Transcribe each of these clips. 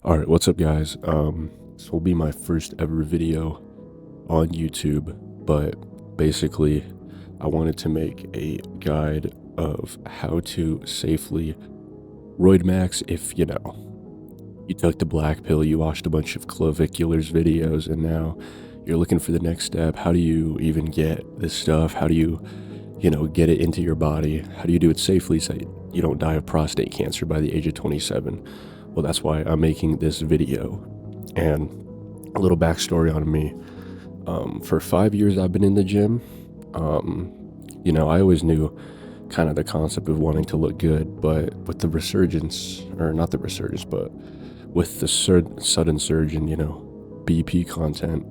All right, what's up, guys? This will be my first ever video on YouTube, but basically, I wanted to make a guide of how to safely roid max if, you took the black pill, you watched a bunch of claviculars videos, and now you're looking for the next step. How do you even get this stuff? How do you, get it into your body? How do you do it safely so you don't die of prostate cancer by the age of 27? Well, that's why I'm making this video. And a little backstory on me. For 5 years, I've been in the gym. I always knew kind of the concept of wanting to look good, but with the resurgence, or not the resurgence, but with the sudden surge in, BP content,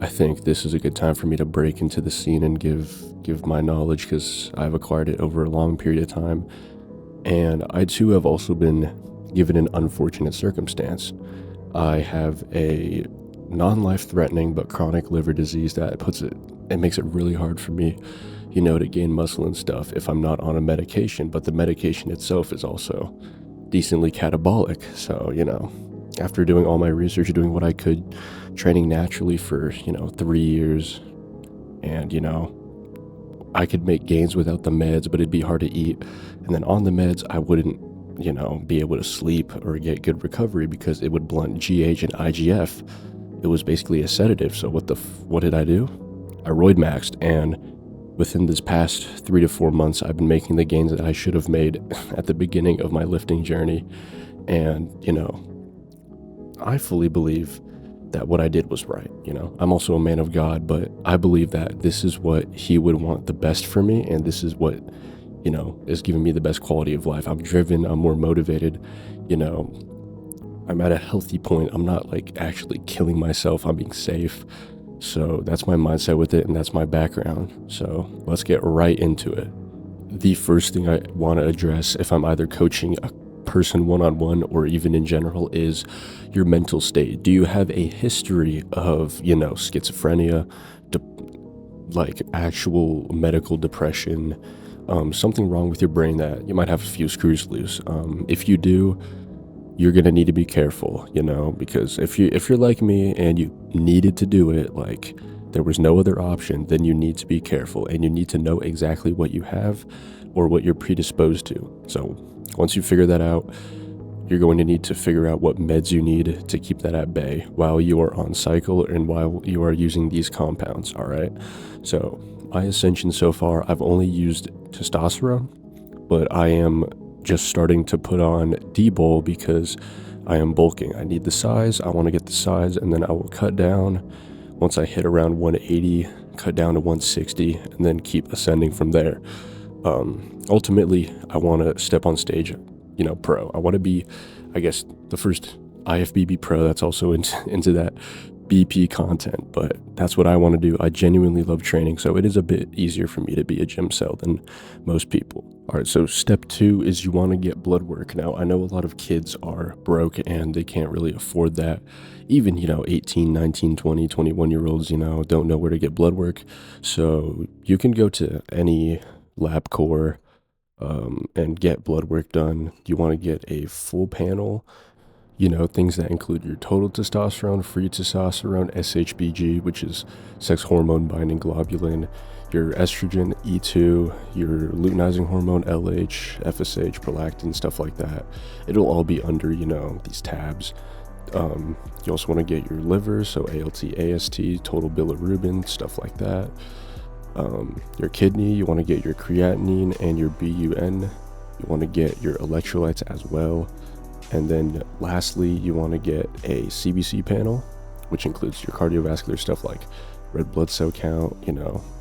I think this is a good time for me to break into the scene and give my knowledge, because I've acquired it over a long period of time. And I too have also been given an unfortunate circumstance. I have a non-life threatening but chronic liver disease that it makes it really hard for me, to gain muscle and stuff if I'm not on a medication, but the medication itself is also decently catabolic. So, after doing all my research, doing what I could, training naturally for, 3 years, and, I could make gains without the meds, but it'd be hard to eat. And then on the meds, I wouldn't, be able to sleep or get good recovery because it would blunt GH and IGF. It was basically a sedative. So what did I do? I roid maxed, and within this past 3 to 4 months, I've been making the gains that I should have made at the beginning of my lifting journey. And, I fully believe that what I did was right. I'm also a man of God, but I believe that this is what he would want the best for me, and this is what, is giving me the best quality of life. I'm driven, I'm more motivated, I'm at a healthy point. I'm not like actually killing myself, I'm being safe. So that's my mindset with it, and that's my background. So let's get right into it. The first thing I want to address, if I'm either coaching a person one-on-one or even in general, is your mental state. Do you have a history of, schizophrenia, like actual medical depression, something wrong with your brain that you might have a few screws loose? If you do, you're gonna need to be careful, because if you're like me and you needed to do it, like there was no other option, then you need to be careful, and you need to know exactly what you have or what you're predisposed to. So once you figure that out, you're going to need to figure out what meds you need to keep that at bay while you are on cycle and while you are using these compounds. All right. So my ascension so far, I've only used testosterone, but I am just starting to put on D-Bol because I am bulking. I need the size. I want to get the size, and then I will cut down once I hit around 180, cut down to 160, and then keep ascending from there. Ultimately, I want to step on stage, pro. I want to be, I guess, the first IFBB pro that's also into that BP content, but that's what I want to do. I genuinely love training, so it is a bit easier for me to be a gym cell than most people. All right, so step 2 is you want to get blood work. Now, I know a lot of kids are broke and they can't really afford that. Even, 18, 19, 20, 21-year-olds, don't know where to get blood work. So you can go to any LabCorp and get blood work done. You want to get a full panel, things that include your total testosterone, free testosterone, SHBG, which is sex hormone binding globulin, your estrogen, E2, your luteinizing hormone, LH, FSH, prolactin, stuff like that. It'll all be under, these tabs. You also want to get your liver, so ALT, AST, total bilirubin, stuff like that. Your kidney, you want to get your creatinine and your BUN. You want to get your electrolytes as well. And then lastly, you want to get a CBC panel, which includes your cardiovascular stuff like red blood cell count,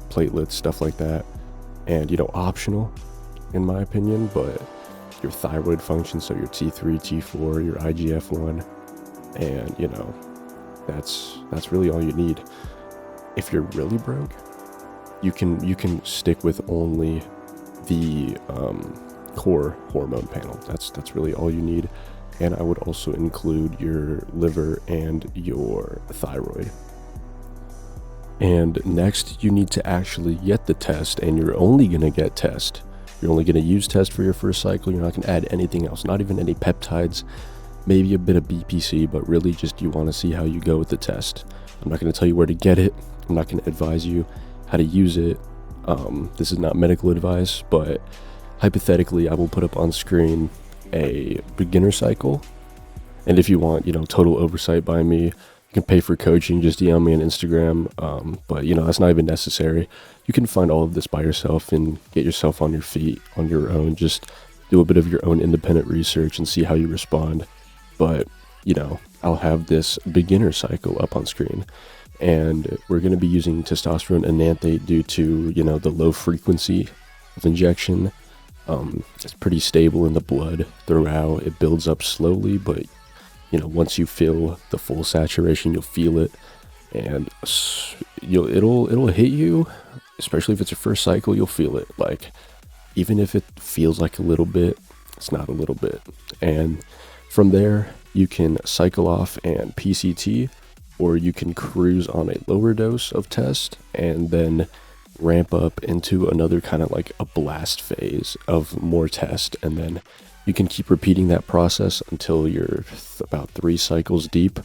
platelets, stuff like that. And, optional, in my opinion, but your thyroid function, so your T3, T4, your IGF-1, and, that's really all you need. If you're really broke, you can stick with only the core hormone panel. That's really all you need. And I would also include your liver and your thyroid. And next, you need to actually get the test, and you're only going to get test. You're only going to use test for your first cycle. You're not going to add anything else, not even any peptides, maybe a bit of BPC, but really just you want to see how you go with the test. I'm not going to tell you where to get it. I'm not going to advise you how to use it. This is not medical advice, but hypothetically, I will put up on screen a beginner cycle. And if you want, total oversight by me, you can pay for coaching, just DM me on Instagram. But, that's not even necessary. You can find all of this by yourself and get yourself on your feet on your own. Just do a bit of your own independent research and see how you respond. But, I'll have this beginner cycle up on screen. And we're going to be using testosterone enanthate due to, the low frequency of injection. It's pretty stable in the blood throughout. It builds up slowly, but once you feel the full saturation, you'll feel it, and it'll hit you. Especially if it's your first cycle, you'll feel it. Like, even if it feels like a little bit, it's not a little bit. And from there, you can cycle off and PCT, or you can cruise on a lower dose of test and then ramp up into another kind of like a blast phase of more test, and then you can keep repeating that process until you're about 3 cycles deep,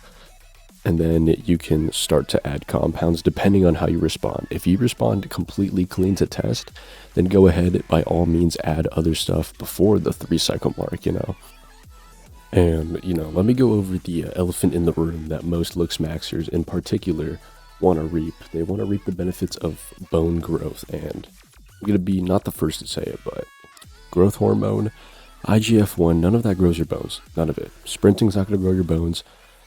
and then you can start to add compounds depending on how you respond. If you respond completely clean to test, then go ahead, by all means, add other stuff before the 3 cycle mark, And, let me go over the elephant in the room that most Looks Maxers in particular want to reap. They want to reap the benefits of bone growth, and I'm going to be not the first to say it, but growth hormone, IGF-1, none of that grows your bones. None of it. Sprinting's not going to grow your bones.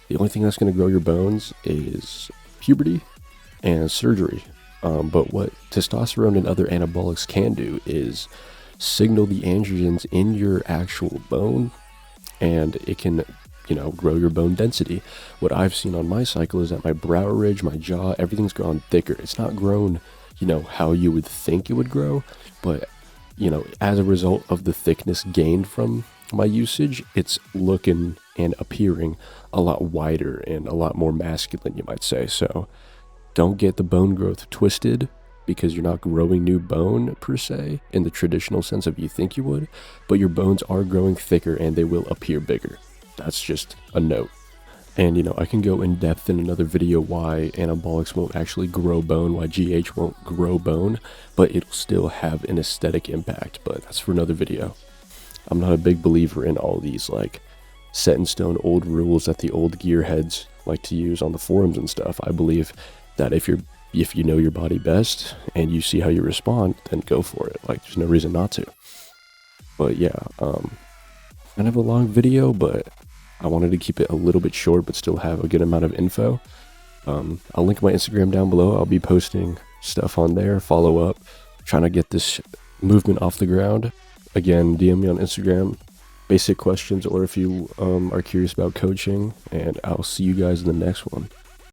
The only thing that's going to grow your bones is puberty and surgery. But what testosterone and other anabolics can do is signal the androgens in your actual bone, and it can, grow your bone density. What I've seen on my cycle is that my brow ridge, my jaw, everything's grown thicker. It's not grown, how you would think it would grow, but as a result of the thickness gained from my usage, it's looking and appearing a lot wider and a lot more masculine, you might say. So don't get the bone growth twisted, because you're not growing new bone per se in the traditional sense of you think you would, but your bones are growing thicker and they will appear bigger. That's just a note. And I can go in depth in another video why anabolics won't actually grow bone, why GH won't grow bone, but it'll still have an aesthetic impact. But that's for another video. I'm not a big believer in all these like set in stone old rules that the old gearheads like to use on the forums and stuff. I believe that if you know your body best and you see how you respond, then go for it. Like, there's no reason not to. But yeah, kind of a long video, but I wanted to keep it a little bit short, but still have a good amount of info. I'll link my Instagram down below. I'll be posting stuff on there. Follow up, trying to get this movement off the ground. Again, DM me on Instagram, basic questions, or if you are curious about coaching, and I'll see you guys in the next one.